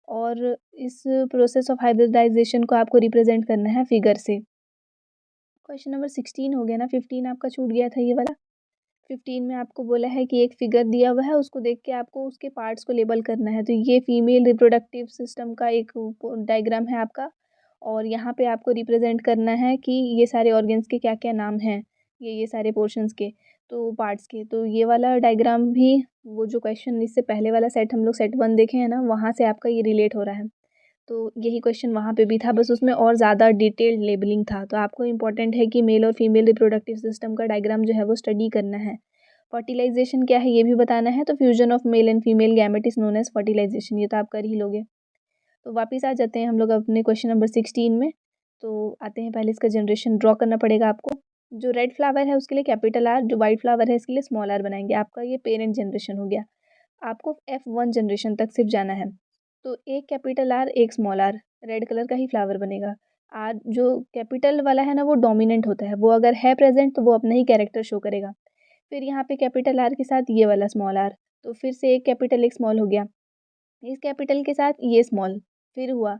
और इस प्रोसेस ऑफ हाइब्रिडाइजेशन को आपको रिप्रेजेंट करना है फिगर से। क्वेश्चन नंबर 16 हो गया ना, 15 आपका छूट गया था ये वाला। 15 में आपको बोला है कि एक फिगर दिया हुआ है, उसको देख के आपको उसके पार्ट्स को लेबल करना है। तो ये फीमेल रिप्रोडक्टिव सिस्टम का एक डायग्राम है आपका, और यहाँ पे आपको रिप्रेजेंट करना है कि ये सारे ऑर्गन्स के क्या क्या नाम हैं, ये सारे पोर्शंस के, तो पार्ट्स के। तो ये वाला डायग्राम भी, वो जो क्वेश्चन इससे पहले वाला सेट हम लोग सेट 1 देखे हैं ना, वहाँ से आपका ये रिलेट हो रहा है। तो यही क्वेश्चन वहाँ पे भी था, बस उसमें और ज़्यादा डिटेल्ड लेबलिंग था। तो आपको इम्पोर्टेंट है कि मेल और फीमेल रिप्रोडक्टिव सिस्टम का डायग्राम जो है वो स्टडी करना है। फर्टिलाइजेशन क्या है ये भी बताना है, तो fusion of male and female gamete is known as fertilization, ये तो आप कर ही लोगे। तो वापस आ जाते हैं हम लोग अपने क्वेश्चन नंबर 16 में। तो आते हैं, पहले इसका जनरेशन ड्रॉ करना पड़ेगा आपको। जो रेड फ्लावर है उसके लिए कैपिटल आर, जो वाइट फ्लावर है इसके लिए स्मॉल आर बनाएंगे। आपका ये पेरेंट जनरेशन हो गया। आपको F1 जनरेशन तक सिर्फ जाना है। तो एक कैपिटल आर एक स्मॉल आर, रेड कलर का ही फ्लावर बनेगा। आर जो कैपिटल वाला है ना वो डोमिनेंट होता है, वो अगर है प्रेजेंट तो वो अपना ही कैरेक्टर शो करेगा। फिर यहाँ पे कैपिटल आर के साथ ये वाला स्मॉल आर, तो फिर से एक कैपिटल एक स्मॉल हो गया। इस कैपिटल के साथ ये स्मॉल, फिर हुआ,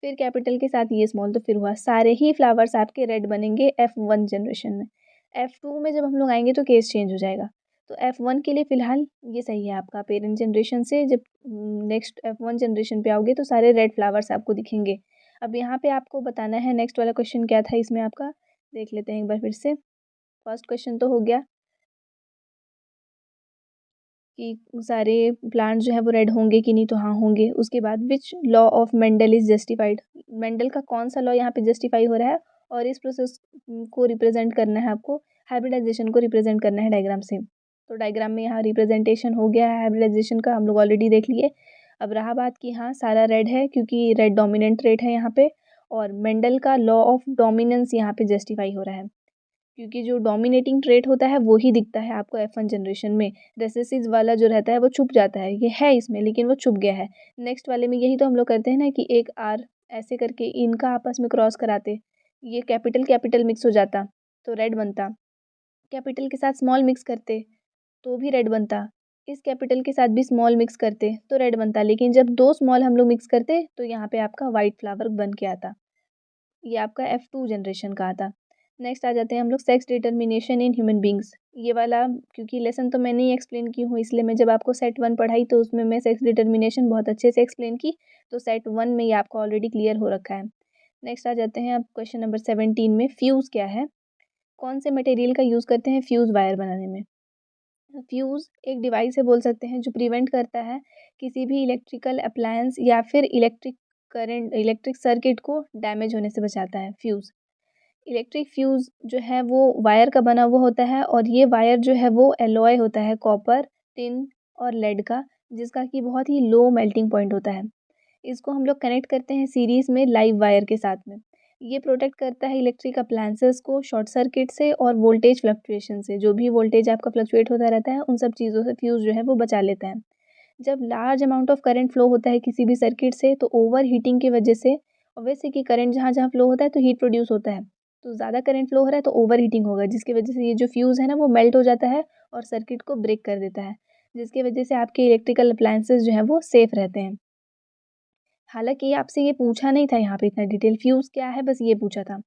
फिर कैपिटल के साथ ये स्मॉल, तो फिर हुआ। सारे ही फ्लावर्स आपके रेड बनेंगे F1 जनरेशन में। F2 में जब हम लोग आएंगे तो केस चेंज हो जाएगा। तो F1 के लिए फ़िलहाल ये सही है आपका। पेरेंट जनरेशन से जब नेक्स्ट F1 जनरेशन पे आओगे तो सारे रेड फ्लावर्स आपको दिखेंगे। अब यहाँ पे आपको बताना है नेक्स्ट वाला क्वेश्चन क्या था इसमें आपका, देख लेते हैं एक बार फिर से। फर्स्ट क्वेश्चन तो हो गया कि सारे प्लांट जो है वो रेड होंगे कि नहीं, तो हाँ होंगे। उसके बाद which law of Mendel is justified, Mendel का कौन सा लॉ यहाँ पे जस्टिफाई हो रहा है और इस प्रोसेस को रिप्रेजेंट करना है आपको, हाइब्रिडाइजेशन को रिप्रेजेंट करना है डायग्राम से। तो डायग्राम में यहाँ रिप्रेजेंटेशन हो गया है हाइब्रिडाइजेशन का, हम लोग ऑलरेडी देख लिए। अब रहा बात कि हाँ सारा रेड है क्योंकि रेड डोमिनेंट ट्रेट है यहाँ पे, और मेंडल का लॉ ऑफ डोमिनेंस यहाँ पे जस्टिफाई हो रहा है क्योंकि जो डोमिनेटिंग ट्रेट होता है वो ही दिखता है आपको F1 जनरेशन में। रेसेसिव वाला जो रहता है वो छुप जाता है, ये है इसमें लेकिन वो छुप गया है। नेक्स्ट वाले में यही तो हम लोग करते हैं ना कि एक आर ऐसे करके इनका आपस में क्रॉस कराते, ये कैपिटल कैपिटल मिक्स हो जाता तो रेड बनता, कैपिटल के साथ स्मॉल मिक्स करते तो भी रेड बनता, इस कैपिटल के साथ भी स्मॉल मिक्स करते तो रेड बनता, लेकिन जब दो स्मॉल हम लोग मिक्स करते तो यहाँ पे आपका वाइट फ्लावर बन के आता। ये आपका F2 जनरेशन का आता। नेक्स्ट आ जाते हैं हम लोग sex determination in human beings. ये वाला क्योंकि लेसन तो मैंने ही एक्सप्लेन की हूँ, इसलिए मैं जब आपको सेट 1 पढ़ाई तो उसमें मैं सेक्स डिटर्मिनेशन बहुत अच्छे से एक्सप्लेन की, तो सेट 1 में ये आपको ऑलरेडी क्लियर हो रखा है। नेक्स्ट आ जाते हैं अब क्वेश्चन नंबर 17 में, फ्यूज़ क्या है, कौन से मटेरियल का यूज़ करते हैं फ्यूज़ वायर बनाने में। फ्यूज़ एक डिवाइस है बोल सकते हैं जो प्रिवेंट करता है किसी भी इलेक्ट्रिकल अप्लायंस या फिर इलेक्ट्रिक सर्किट को डैमेज होने से बचाता है फ्यूज़। इलेक्ट्रिक फ्यूज़ जो है वो वायर का बना हुआ होता है और ये वायर जो है वो एलॉय होता है कॉपर, टिन और लेड का, जिसका कि बहुत ही लो मेल्टिंग पॉइंट होता है। इसको हम लोग कनेक्ट करते हैं सीरीज़ में लाइव वायर के साथ में। ये प्रोटेक्ट करता है इलेक्ट्रिक अप्लायंसेस को शॉर्ट सर्किट से और वोल्टेज फ्लक्चुएशन से, जो भी वोल्टेज आपका फ्लक्चुएट होता रहता है उन सब चीज़ों से फ्यूज़ जो है वो बचा लेता है। जब large amount of current flow होता है किसी भी सर्किट से तो ओवर हीटिंग की वजह से, ऑब्वियसली कि करंट जहाँ जहाँ फ्लो होता है तो हीट प्रोड्यूस होता है, तो ज़्यादा करंट फ्लो हो रहा है तो ओवर हीटिंग होगा, जिसकी वजह से ये जो फ्यूज़ है ना वो मेल्ट हो जाता है और सर्किट को ब्रेक कर देता है, जिसकी वजह से आपके इलेक्ट्रिकल अप्लायंसेस जो हैं वो सेफ रहते हैं। हालाँकि आपसे ये पूछा नहीं था यहाँ पे इतना डिटेल, फ्यूज़ क्या है बस ये पूछा था।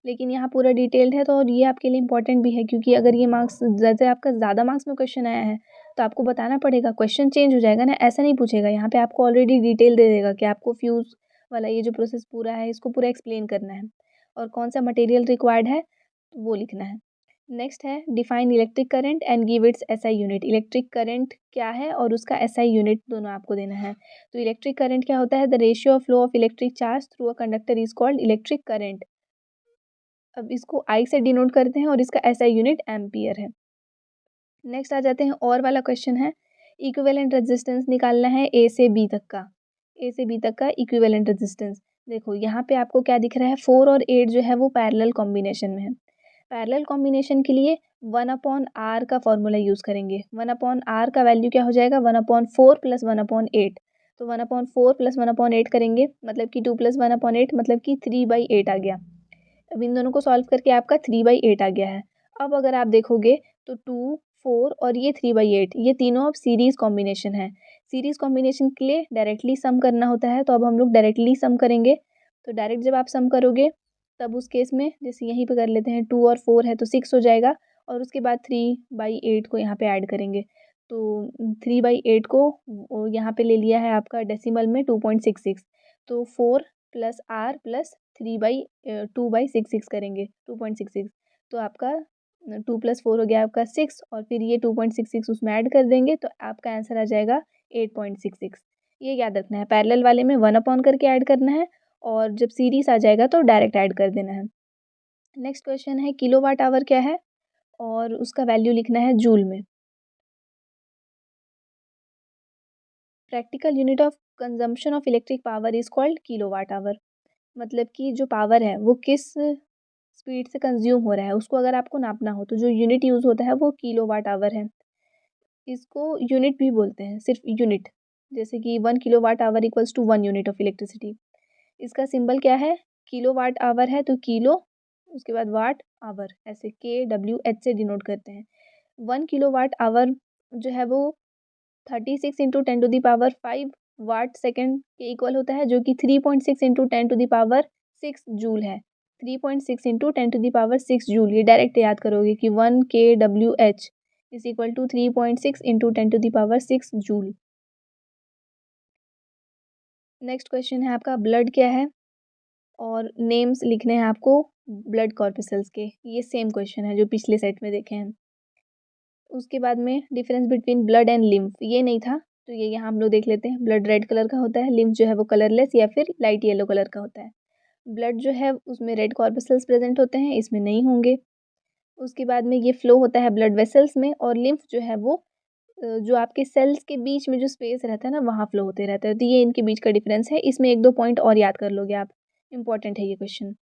लेकिन यहाँ पूरा डिटेल्ड है तो, और ये आपके लिए इम्पोर्टेंट भी है क्योंकि अगर ये मार्क्स जैसे आपका ज़्यादा मार्क्स में क्वेश्चन आया है तो आपको बताना पड़ेगा, क्वेश्चन चेंज हो जाएगा ना, ऐसा नहीं पूछेगा। यहाँ पे आपको ऑलरेडी डिटेल दे देगा कि आपको फ्यूज़ वाला ये जो प्रोसेस पूरा है इसको पूरा एक्सप्लेन करना है और कौन सा मटेरियल रिक्वायर्ड है वो लिखना है। नेक्स्ट है define electric current and give its SI unit. Electric current क्या है और उसका एसआई यूनिट दोनों आपको देना है। तो इलेक्ट्रिक करंट क्या होता है, the ratio of flow of electric charge through a conductor is called electric current. अब इसको आई से डिनोट करते हैं और इसका एसआई यूनिट एम्पियर है। नेक्स्ट आ जाते हैं और वाला क्वेश्चन है, इक्विवेलेंट रेजिस्टेंस निकालना है ए से बी तक का, ए से बी तक का इक्विवेलेंट रेजिस्टेंस। देखो यहाँ पे आपको क्या दिख रहा है, 4 और 8 जो है वो पैरेलल कॉम्बिनेशन में है। पैरेलल कॉम्बिनेशन के लिए 1/r का फॉर्मूला यूज़ करेंगे। 1/r का वैल्यू क्या हो जाएगा, 1/4 प्लस 1/8। तो 1/4 प्लस 1/8 करेंगे मतलब कि 2 प्लस 1/8 मतलब कि 3/8 आ गया। अब इन दोनों को सॉल्व करके आपका 3/8 आ गया है। अब अगर आप देखोगे तो 2, 4 और ये 3/8 ये तीनों अब सीरीज़ कॉम्बिनेशन है। सीरीज़ कॉम्बिनेशन के लिए डायरेक्टली सम करना होता है, तो अब हम लोग डायरेक्टली सम करेंगे। तो डायरेक्ट जब आप सम करोगे तब उस केस में जैसे यहीं पे कर लेते हैं, 2 और 4 है तो 6 हो जाएगा और उसके बाद 3/8 को यहाँ पे ऐड करेंगे। तो 3/8 को यहाँ पे ले लिया है आपका डेसिमल में 2.66, तो 4 प्लस आर प्लस 2/66 करेंगे 2.66, तो आपका 2 प्लस 4 हो गया आपका 6 और फिर ये 2.66 उसमें ऐड कर देंगे तो आपका आंसर आ जाएगा 8.66। ये याद रखना है, पैरेलल वाले में 1 अपॉन करके ऐड करना है और जब सीरीज आ जाएगा तो डायरेक्ट ऐड कर देना है। नेक्स्ट क्वेश्चन है किलोवाट आवर क्या है और उसका वैल्यू लिखना है जूल में। Practical unit of consumption of electric power is called kilowatt hour. मतलब कि जो पावर है वो किस स्पीड से कंज्यूम हो रहा है उसको अगर आपको नापना हो तो जो यूनिट यूज़ होता है वो किलोवाट आवर है। इसको यूनिट भी बोलते हैं, सिर्फ यूनिट, जैसे कि 1 kilowatt hour equals to 1 unit of electricity. इसका सिंबल क्या है, किलोवाट आवर है तो किलो उसके बाद वाट आवर, ऐसे KWH से डिनोट करते हैं। 1 किलोवाट आवर जो है वो 36 इंटू 10⁵ वाट सेकेंड के इक्वल होता है, जो कि 3.6 इंटू 10⁶ जूल है। 3.6 इंटू 10⁶ जूल, ये डायरेक्ट याद करोगे कि 1 KWH is equal to 3.6 into 10⁶ joule. Next question है आपका ब्लड क्या है, और नेम्स लिखने हैं आपको ब्लड कॉर्पसेल्स के। ये सेम क्वेश्चन है जो पिछले सेट में देखे हैं। उसके बाद में difference between blood and lymph, ये नहीं था तो ये यहाँ हम लोग देख लेते हैं। ब्लड रेड कलर का होता है, लिम्फ जो है वो कलरलेस या फिर लाइट येलो कलर का होता है। ब्लड जो है उसमें रेड कॉर्पसेल्स प्रेजेंट होते हैं, इसमें नहीं होंगे। उसके बाद में ये फ्लो होता है ब्लड वेसल्स में, और लिम्फ जो है वो जो आपके सेल्स के बीच में जो स्पेस रहता है ना, वहाँ फ्लो होते रहता है। तो ये इनके बीच का डिफरेंस है। इसमें 1-2 पॉइंट और याद कर लोगे आप, इंपॉर्टेंट है ये क्वेश्चन।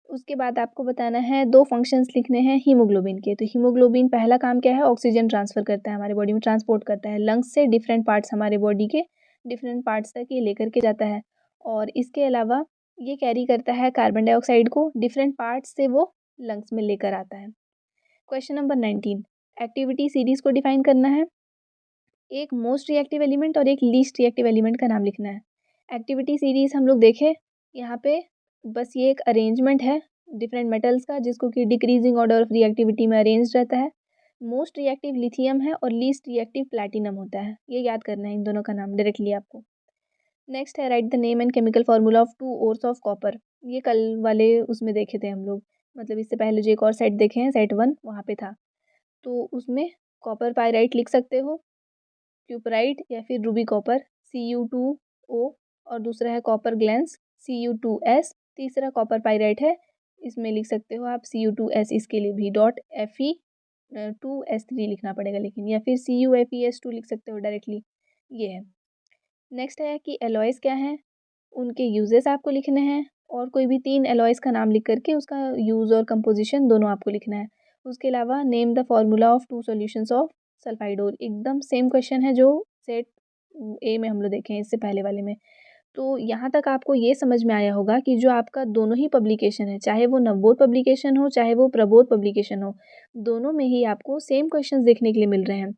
उसके बाद आपको बताना है 2 फंक्शंस लिखने हैं हीमोग्लोबिन के। तो हीमोग्लोबिन पहला काम क्या है, ऑक्सीजन ट्रांसफ़र करता है, हमारे बॉडी में ट्रांसपोर्ट करता है। लंग्स से डिफरेंट पार्ट्स हमारे बॉडी के डिफरेंट पार्ट्स तक ये लेकर के जाता है, और इसके अलावा ये कैरी करता है कार्बन डाइऑक्साइड को डिफरेंट पार्ट्स से, वो लंग्स में लेकर आता है। क्वेश्चन नंबर 19, एक्टिविटी सीरीज़ को डिफाइन करना है। एक मोस्ट रिएक्टिव एलिमेंट और एक लीस्ट रिएक्टिव एलिमेंट का नाम लिखना है। एक्टिविटी सीरीज़ हम लोग देखें यहाँ पे, बस ये एक अरेंजमेंट है डिफरेंट मेटल्स का, जिसको कि डिक्रीजिंग ऑर्डर ऑफ रिएक्टिविटी में अरेंज रहता है। मोस्ट रिएक्टिव लिथियम है और लीस्ट रिएक्टिव प्लैटिनम होता है। ये याद करना है इन दोनों का नाम डायरेक्टली आपको। नेक्स्ट है write the name and chemical formula of 2 ores of copper. ये कल वाले उसमें देखे थे हम लोग, मतलब इससे पहले जो एक और सेट देखे हैं, सेट 1, वहाँ पे था। तो उसमें कॉपर पायराइट लिख सकते हो, क्यूपराइट या फिर रूबी कॉपर Cu2O, और दूसरा है कॉपर ग्लैंस Cu2S। तीसरा कॉपर पायराइट है, इसमें लिख सकते हो आप Cu2S, इसके लिए भी .Fe2S3 लिखना पड़ेगा लेकिन, या फिर CuFeS2 लिख सकते हो डायरेक्टली। ये है। नेक्स्ट है कि एलॉयज़ क्या हैं, उनके यूजेस आपको लिखने हैं, और कोई भी 3 एलॉयज़ का नाम लिख करके उसका यूज़ और कंपोजिशन दोनों आपको लिखना है। उसके अलावा name the formula of 2 solutions of sulphide ore. एकदम सेम क्वेश्चन है जो सेट ए में हम लोग देखे हैं इससे पहले वाले में। तो यहाँ तक आपको ये समझ में आया होगा कि जो आपका दोनों ही पब्लिकेशन है, चाहे वो नवबोध पब्लिकेशन हो चाहे वो प्रबोध पब्लिकेशन हो, दोनों में ही आपको सेम क्वेश्चंस देखने के लिए मिल रहे हैं।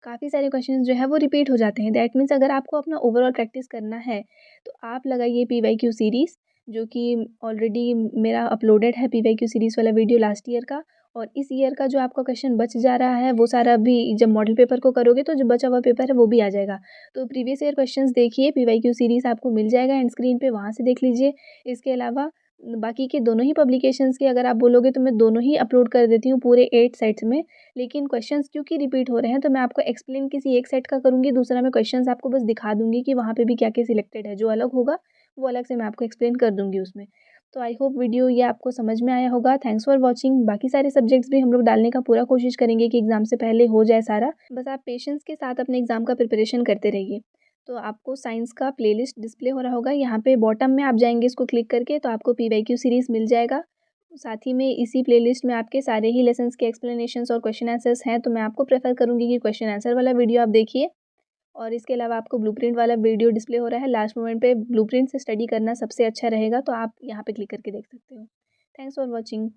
काफ़ी सारे क्वेश्चंस जो है वो रिपीट हो जाते हैं। दैट मीन्स अगर आपको अपना ओवरऑल प्रैक्टिस करना है तो आप लगाइए PYQ सीरीज़, जो कि ऑलरेडी मेरा अपलोडेड है PYQ सीरीज़ वाला वीडियो लास्ट ईयर का। और इस ईयर का जो आपका क्वेश्चन बच जा रहा है वो सारा भी जब मॉडल पेपर को करोगे तो जो बचा हुआ पेपर है वो भी आ जाएगा। तो प्रीवियस ईयर क्वेश्चंस देखिए, PYQ सीरीज़ आपको मिल जाएगा एंड स्क्रीन पे, वहाँ से देख लीजिए। इसके अलावा बाकी के दोनों ही पब्लिकेशंस के अगर आप बोलोगे तो मैं दोनों ही अपलोड कर देती हूँ पूरे 8 सेट्स में। लेकिन क्वेश्चंस क्योंकि रिपीट हो रहे हैं तो मैं आपको एक्सप्लेन किसी एक सेट का करूँगी, दूसरा मैं क्वेश्चंस आपको बस दिखा दूँगी कि वहाँ पे भी क्या-क्या सिलेक्टेड है। जो अलग होगा वो अलग से मैं आपको एक्सप्लेन कर दूँगी उसमें। तो आई होप वीडियो ये आपको समझ में आया होगा। Thanks for watching. बाकी सारे सब्जेक्ट्स भी हम लोग डालने का पूरा कोशिश करेंगे कि एग्ज़ाम से पहले हो जाए सारा। बस आप पेशेंस के साथ अपने एग्ज़ाम का प्रिपरेशन करते रहिए। तो आपको साइंस का प्लेलिस्ट डिस्प्ले हो रहा होगा, यहाँ पे बॉटम में आप जाएँगे इसको क्लिक करके तो आपको PYQ सीरीज़ मिल जाएगा। साथ ही में इसी प्लेलिस्ट में आपके सारे ही लेसन्स के एक्सप्लेनेशंस और क्वेश्चन आंसर्स हैं, तो मैं आपको प्रेफर करूँगी कि क्वेश्चन आंसर वाला वीडियो आप देखिए। और इसके अलावा आपको ब्लूप्रिंट वाला वीडियो डिस्प्ले हो रहा है, लास्ट मोमेंट पे ब्लूप्रिंट से स्टडी करना सबसे अच्छा रहेगा, तो आप यहाँ पे क्लिक करके देख सकते हो। Thanks for watching.